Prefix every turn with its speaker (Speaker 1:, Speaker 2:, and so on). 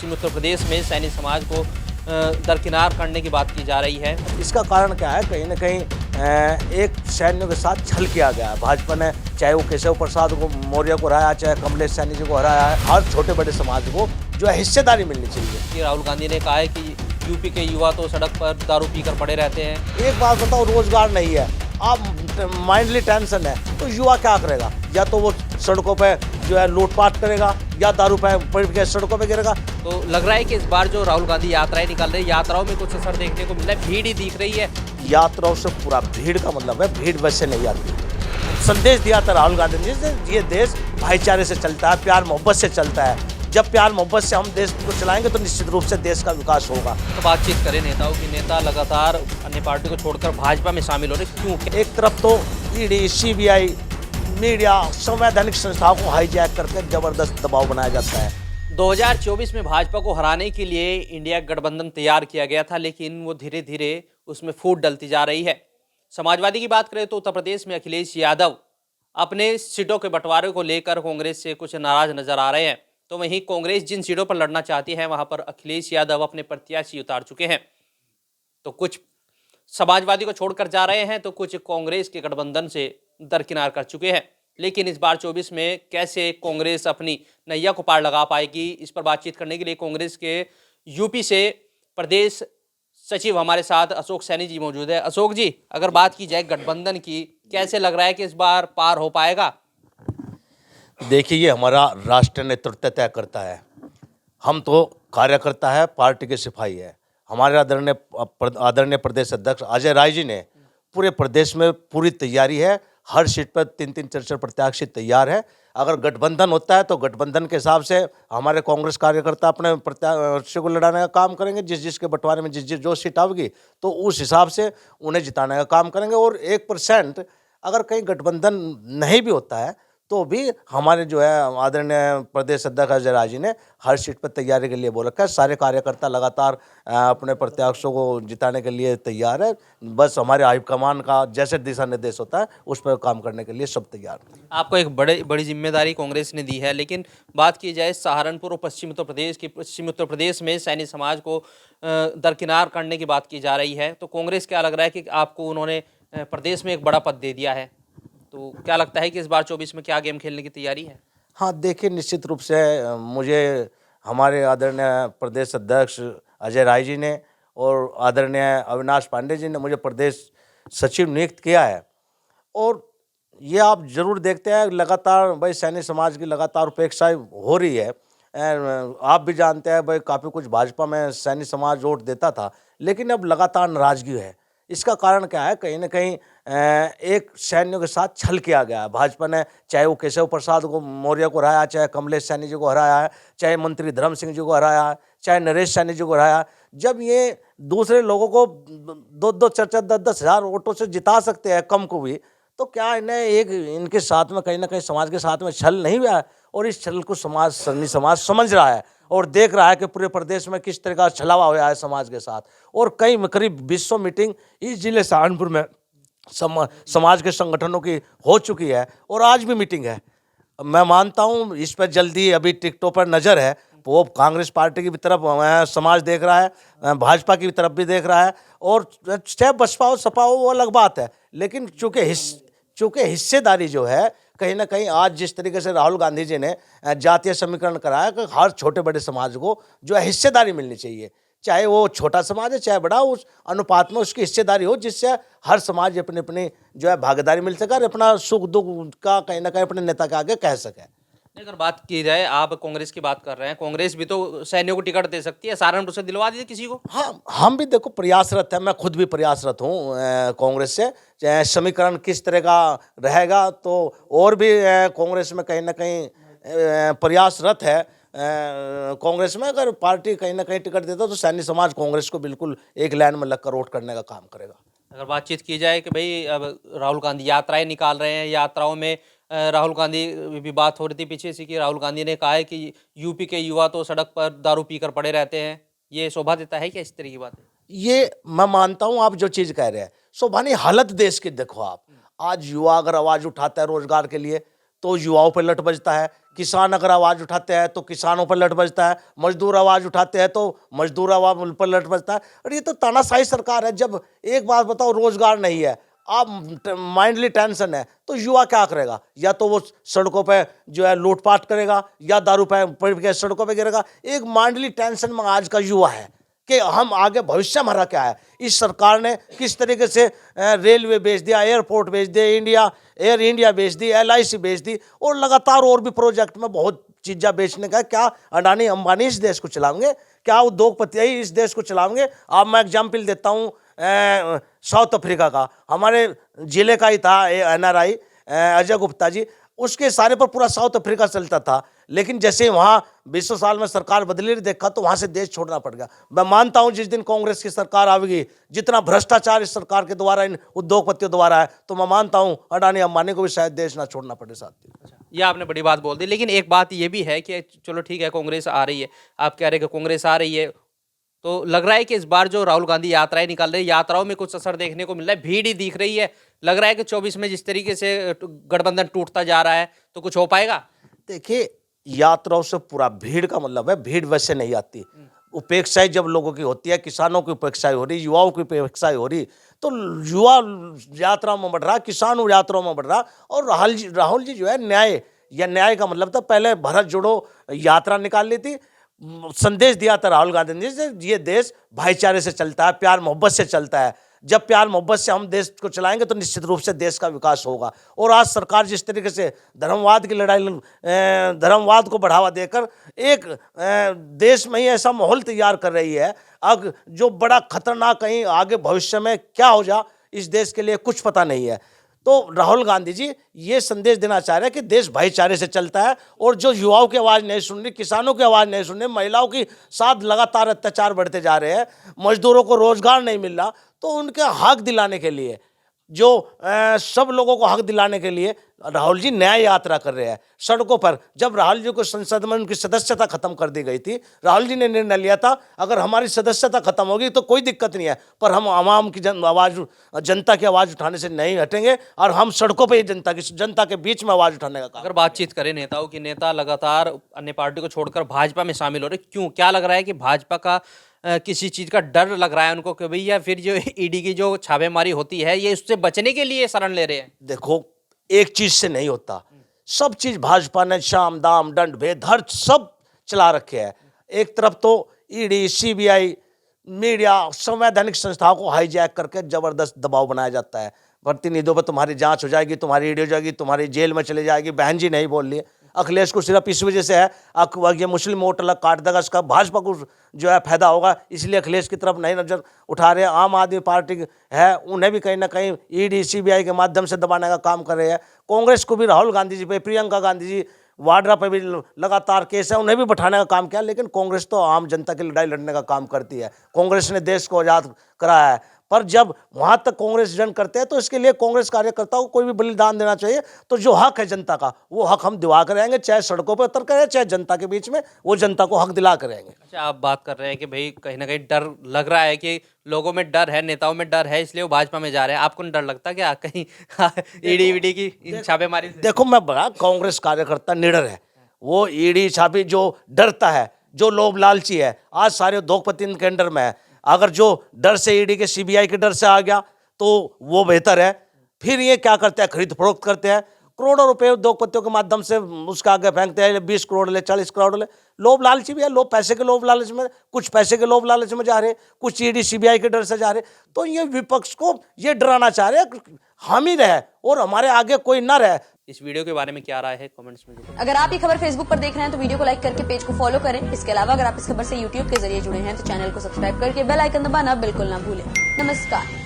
Speaker 1: पश्चिमी उत्तर प्रदेश में सैनी समाज को दरकिनार करने की बात की जा रही है।
Speaker 2: इसका कारण क्या है? कहीं ना कहीं एक सैनियों के साथ छल किया गया है भाजपा ने, चाहे वो केशव प्रसाद को मौर्य को हराया, चाहे कमलेश सैनी जी को हराया है। हर छोटे बड़े समाज को जो है हिस्सेदारी मिलनी चाहिए।
Speaker 1: राहुल गांधी ने कहा है कि यूपी के युवा तो सड़क पर दारू पीकर पड़े रहते हैं।
Speaker 2: एक बात बताओ, रोजगार नहीं है, आप माइंडली टेंशन है, तो युवा क्या करेगा? या तो वो सड़कों पे जो है लूटपाट करेगा या दारू पड़ के सड़कों पे गिरेगा।
Speaker 1: तो लग रहा है कि इस बार जो राहुल गांधी यात्राएं निकाल रहे हैं, यात्राओं में कुछ असर देखने को मिल रहा है, भीड़ ही दिख रही है।
Speaker 2: यात्राओं से पूरा भीड़ का मतलब है, भीड़ वैसे नहीं आती। संदेश दिया था राहुल गांधी जी ने, ये देश भाईचारे से चलता है, प्यार मोहब्बत से चलता है। जब प्यार मोहब्बत से हम देश को चलाएंगे तो निश्चित रूप से देश का विकास होगा।
Speaker 1: तो बातचीत करें नेताओं की, नेता लगातार अन्य पार्टी को छोड़कर भाजपा में शामिल हो रहे, क्यों?
Speaker 2: एक तरफ तो ईडी, सीबीआई, मीडिया, संवैधानिक संस्थाओं को हाईजैक करके जबरदस्त दबाव बनाया जाता है।
Speaker 1: 2024 में भाजपा को हराने के लिए इंडिया गठबंधन तैयार किया गया था, लेकिन वो धीरे धीरे उसमें फूट डलती जा रही है। समाजवादी की बात करें तो उत्तर प्रदेश में अखिलेश यादव अपने सीटों के बंटवारे को लेकर कांग्रेस से कुछ नाराज नजर आ रहे हैं। तो वहीं कांग्रेस जिन सीटों पर लड़ना चाहती है, वहां पर अखिलेश यादव अपने प्रत्याशी उतार चुके हैं। तो कुछ समाजवादी को छोड़कर जा रहे हैं, तो कुछ कांग्रेस के गठबंधन से दरकिनार कर चुके हैं। लेकिन इस बार 24 में कैसे कांग्रेस अपनी नैया को पार लगा पाएगी, इस पर बातचीत करने के लिए कांग्रेस के यूपी से प्रदेश सचिव हमारे साथ अशोक सैनी जी मौजूद है। अशोक जी, अगर बात की जाए गठबंधन की, कैसे लग रहा है कि इस बार पार हो पाएगा?
Speaker 2: देखिए, ये हमारा राष्ट्रीय नेतृत्व तय करता है। हम तो कार्यकर्ता है, पार्टी के सिपाही है। हमारे आदरणीय प्रदेश अध्यक्ष अजय राय जी ने पूरे प्रदेश में पूरी तैयारी है, हर सीट पर 3-3 4-4 प्रत्याशी तैयार है। अगर गठबंधन होता है तो गठबंधन के हिसाब से हमारे कांग्रेस कार्यकर्ता अपने प्रत्याशी को लड़ाने का काम करेंगे। जिसके बंटवारे में जो सीट आएगी तो उस हिसाब से उन्हें जिताने का काम करेंगे। और 1% अगर कहीं गठबंधन नहीं भी होता है तो भी हमारे जो है आदरणीय प्रदेश अध्यक्ष अजय राय जी ने हर सीट पर तैयारी के लिए बोल रखा है। सारे कार्यकर्ता लगातार अपने प्रत्याशियों को जिताने के लिए तैयार है। बस हमारे हाईकमान का जैसे दिशा निर्देश होता है उस पर काम करने के लिए सब तैयार है।
Speaker 1: आपको एक बड़ी जिम्मेदारी कांग्रेस ने दी है, लेकिन बात की जाए सहारनपुर और पश्चिमी उत्तर प्रदेश में सैनी समाज को दरकिनार करने की बात की जा रही है। तो कांग्रेस क्या लग रहा है कि आपको उन्होंने प्रदेश में एक बड़ा पद दे दिया है, तो क्या लगता है कि इस बार 24 में क्या गेम खेलने की तैयारी है?
Speaker 2: हाँ, देखिए, निश्चित रूप से मुझे हमारे आदरणीय प्रदेश अध्यक्ष अजय राय जी ने और आदरणीय अविनाश पांडे जी ने मुझे प्रदेश सचिव नियुक्त किया है। और ये आप जरूर देखते हैं लगातार भाई सैनी समाज की लगातार उपेक्षा हो रही है। आप भी जानते हैं भाई काफ़ी कुछ भाजपा में सैनी समाज वोट देता था, लेकिन अब लगातार नाराजगी है। इसका कारण क्या है? कहीं ना कहीं एक सैनियों के साथ छल किया गया है भाजपा ने, चाहे वो केशव प्रसाद को मौर्य को हराया, चाहे कमलेश सैनी जी को हराया है, चाहे मंत्री धर्म सिंह जी को हराया है, चाहे नरेश सैनी जी को हराया। जब ये दूसरे लोगों को 2-2, 4-4, 10-10 हज़ार वोटों से जिता सकते हैं, कम को भी, तो क्या इन्हें एक इनके साथ में कहीं ना कहीं समाज के साथ में छल नहीं हुआ है? और इस छल को सैनी समाज समझ रहा है और देख रहा है कि पूरे प्रदेश में किस तरह का छलावा हुआ है समाज के साथ। और कई करीब 200 मीटिंग इस जिले सहारनपुर में समाज के संगठनों की हो चुकी है और आज भी मीटिंग है। मैं मानता हूँ इस पर जल्दी अभी टिकटों पर नज़र है, वो कांग्रेस पार्टी की भी तरफ समाज देख रहा है, भाजपा की भी तरफ भी देख रहा है। और चाहे बसपा हो सपा हो वो अलग बात है, लेकिन चूँकि हिस्सेदारी जो है कहीं ना कहीं आज जिस तरीके से राहुल गांधी जी ने जातीय समीकरण कराया कि हर छोटे बड़े समाज को जो है हिस्सेदारी मिलनी चाहिए, चाहे वो छोटा समाज है चाहे बड़ा, उस अनुपात में उसकी हिस्सेदारी हो जिससे हर समाज अपनी अपनी जो है भागीदारी मिल सके और अपना सुख दुख का कहीं ना कहीं अपने नेता के आगे कह सके।
Speaker 1: अगर बात की जाए, आप कांग्रेस की बात कर रहे हैं, कांग्रेस भी तो सैनियों को टिकट दे सकती है, सहारनपुर से दिलवा दीजिए किसी को।
Speaker 2: हाँ, हम भी देखो प्रयासरत है, मैं खुद भी प्रयासरत हूँ कांग्रेस से। समीकरण किस तरह का रहेगा तो और भी कांग्रेस में कहीं ना कहीं प्रयासरत है। कांग्रेस में अगर पार्टी कहीं ना कहीं टिकट देता तो सैनी समाज कांग्रेस को बिल्कुल एक लाइन में लगकर वोट करने का काम करेगा।
Speaker 1: अगर बातचीत की जाए कि भाई अब राहुल गांधी यात्राएं निकाल रहे हैं, यात्राओं में राहुल गांधी भी बात हो रही थी पीछे से कि राहुल गांधी ने कहा है कि यूपी के युवा तो सड़क पर दारू पीकर पड़े रहते हैं, ये शोभा देता है क्या इस तरह की बात?
Speaker 2: ये मैं मानता हूँ आप जो चीज़ कह रहे हैं शोभा नहीं, हालत देश की देखो आप। आज युवा अगर आवाज़ उठाता है रोजगार के लिए तो युवाओं पर लट बजता है किसान अगर आवाज़ उठाते हैं तो किसानों पर लठ बजता है, मजदूर आवाज़ उठाते हैं तो मजदूर आवाज़ पर लठ बजता है। और ये तो तानाशाही सरकार है। जब एक बात बताओ, रोजगार नहीं है, आप माइंडली टेंशन है, तो युवा क्या करेगा? या तो वो सड़कों पे जो है लूटपाट करेगा, या दारू पे पड़ के सड़कों पे गिरेगा। एक माइंडली टेंशन में आज का युवा है कि हम आगे भविष्य हमारा क्या है। इस सरकार ने किस तरीके से रेलवे बेच दिया, एयरपोर्ट बेच दिया, एयर इंडिया बेच दी, LIC बेच दी, और लगातार और भी प्रोजेक्ट में बहुत चीज़ें बेचने का। क्या अडानी अंबानी इस देश को चलाएंगे? क्या उद्योगपति ही इस देश को चलाएंगे? अब मैं एग्जाम्पल देता हूँ साउथ अफ्रीका का, हमारे जिले का ही था NRI अजय गुप्ता जी, उसके सारे पर पूरा साउथ अफ्रीका चलता था। लेकिन जैसे वहाँ 20 साल में सरकार बदली, देखा तो वहाँ से देश छोड़ना पड़ गया। मैं मानता हूँ जिस दिन कांग्रेस की सरकार आएगी, जितना भ्रष्टाचार इस सरकार के द्वारा, इन उद्योगपतियों द्वारा है, तो मैं मानता हूँ अडानी अंबानी को भी शायद देश ना छोड़ना पड़े साथ।
Speaker 1: ये आपने बड़ी बात बोल दी, लेकिन एक बात ये भी है कि चलो ठीक है, कांग्रेस आ रही है, आप कह रहे हैं कि कांग्रेस आ रही है, तो लग रहा है कि इस बार जो राहुल गांधी यात्राएं निकाल रहे हैं, यात्राओं में कुछ असर देखने को मिल रहा है, भीड़ ही दिख रही है। लग रहा है कि 24 में जिस तरीके से गठबंधन टूटता जा रहा है, तो कुछ हो पाएगा?
Speaker 2: देखिए, यात्राओं से पूरा भीड़ का मतलब है, भीड़ वैसे नहीं आती। उपेक्षाएं जब लोगों की होती है, किसानों की उपेक्षाएं हो रही, युवाओं की उपेक्षाएं हो रही, तो युवा यात्रा में बढ़ रहा, किसान यात्राओं में बढ़ रहा। और राहुल जी जो है न्याय का मतलब था, पहले भारत जोड़ो यात्रा निकाल ली थी, संदेश दिया था राहुल गांधी जी से, ये देश भाईचारे से चलता है, प्यार मोहब्बत से चलता है। जब प्यार मोहब्बत से हम देश को चलाएंगे तो निश्चित रूप से देश का विकास होगा। और आज सरकार जिस तरीके से धर्मवाद की लड़ाई, धर्मवाद को बढ़ावा देकर एक देश में ही ऐसा माहौल तैयार कर रही है, अब जो बड़ा खतरनाक, कहीं आगे भविष्य में क्या हो जा इस देश के लिए कुछ पता नहीं है। तो राहुल गांधी जी ये संदेश देना चाह रहे हैं कि देश भाईचारे से चलता है, और जो युवाओं की आवाज़ नहीं सुन रही, किसानों की आवाज़ नहीं सुन रही, महिलाओं के साथ लगातार अत्याचार बढ़ते जा रहे हैं, मजदूरों को रोजगार नहीं मिल रहा, तो उनके हक दिलाने के लिए, जो सब लोगों को हक दिलाने के लिए राहुल जी न्याय यात्रा कर रहे हैं सड़कों पर। जब राहुल जी को संसद में उनकी सदस्यता खत्म कर दी गई थी, राहुल जी ने निर्णय लिया था अगर हमारी सदस्यता खत्म होगी तो कोई दिक्कत नहीं है, पर हम आवाम की जनता की आवाज़ उठाने से नहीं हटेंगे, और हम सड़कों पर जनता के बीच में आवाज़ उठाने का काम।
Speaker 1: अगर बातचीत करें नेताओं की, नेता लगातार अन्य पार्टी को छोड़कर भाजपा में शामिल हो रहे, क्यों? क्या लग रहा है कि भाजपा का किसी चीज़ का डर लग रहा है उनको कि भैया फिर जो ईडी की जो छापेमारी होती है, ये उससे बचने के लिए शरण ले रहे हैं?
Speaker 2: देखो, एक चीज से नहीं होता, सब चीज भाजपा ने शाम दाम दंड भेद हर सब चला रखे हैं। एक तरफ तो ईडी, CBI, मीडिया, संवैधानिक संस्थाओं को हाईजैक करके जबरदस्त दबाव बनाया जाता है। प्रतिनिधियों पर तुम्हारी जांच हो जाएगी, तुम्हारी ईडी हो जाएगी, तुम्हारी जेल में चले जाएगी। बहन जी नहीं बोल रही है, अखिलेश को सिर्फ इस वजह से है ये मुस्लिम वोट अलग काट देगा, इसका भाजपा को जो है फायदा होगा, इसलिए अखिलेश की तरफ नहीं नजर उठा रहे हैं। आम आदमी पार्टी है, उन्हें भी कहीं ना कहीं ईडी, CBI के माध्यम से दबाने का काम कर रहे हैं। कांग्रेस को भी राहुल गांधी जी पे, प्रियंका गांधी जी वाड्रा पे भी लगातार केस है, उन्हें भी बैठाने का काम किया। लेकिन कांग्रेस तो आम जनता की लड़ाई लड़ने का काम करती है, कांग्रेस ने देश को आज़ाद कराया है। पर जब वहाँ तक कांग्रेस जन करते हैं तो इसके लिए कांग्रेस कार्यकर्ताओं को कोई भी बलिदान देना चाहिए। तो जो हक है जनता का, वो हक हम दिवा कर रहेंगे, चाहे सड़कों पर उतर करें, चाहे जनता के बीच में, वो जनता को हक दिला कर रहेंगे।
Speaker 1: अच्छा, आप बात कर रहे हैं कि भाई कहीं ना कहीं डर लग रहा है कि लोगों में डर है, नेताओं में डर है, इसलिए वो भाजपा में जा रहे हैं। आपको नहीं डर लगता क्या कहीं ईडी की इन छापेमारी से?
Speaker 2: देखो, मैं बड़ा कांग्रेस कार्यकर्ता निडर है, वो ईडी छापी जो डरता है, जो लोभ लालची है, आज सारे उद्योगपति के अंडर में है। अगर जो डर से ईडी के, CBI के डर से आ गया तो वो बेहतर है। फिर ये क्या करते हैं, खरीद फरोख्त करते हैं, करोड़ों रुपए उद्योगपतियों के माध्यम से उसका आगे फेंकते हैं, 20 करोड़ ले, 40 करोड़ ले। लोभ लालची भी है, लोग पैसे के लोभ लालच में, कुछ पैसे के लोभ लालच में जा रहे, कुछ ईडी, CBI के डर से जा रहे। तो ये विपक्ष को ये डराना चाह रहे हैं हम ही रहे और हमारे आगे कोई ना रहे।
Speaker 1: इस वीडियो के बारे में क्या राय है, कमेंट्स में जरूर।
Speaker 3: अगर आप ये खबर फेसबुक पर देख रहे हैं तो वीडियो को लाइक करके पेज को फॉलो करें। इसके अलावा अगर आप इस खबर से यूट्यूब के जरिए जुड़े हैं तो चैनल को सब्सक्राइब करके बेल आइकन दबाना बिल्कुल ना भूलें। नमस्कार।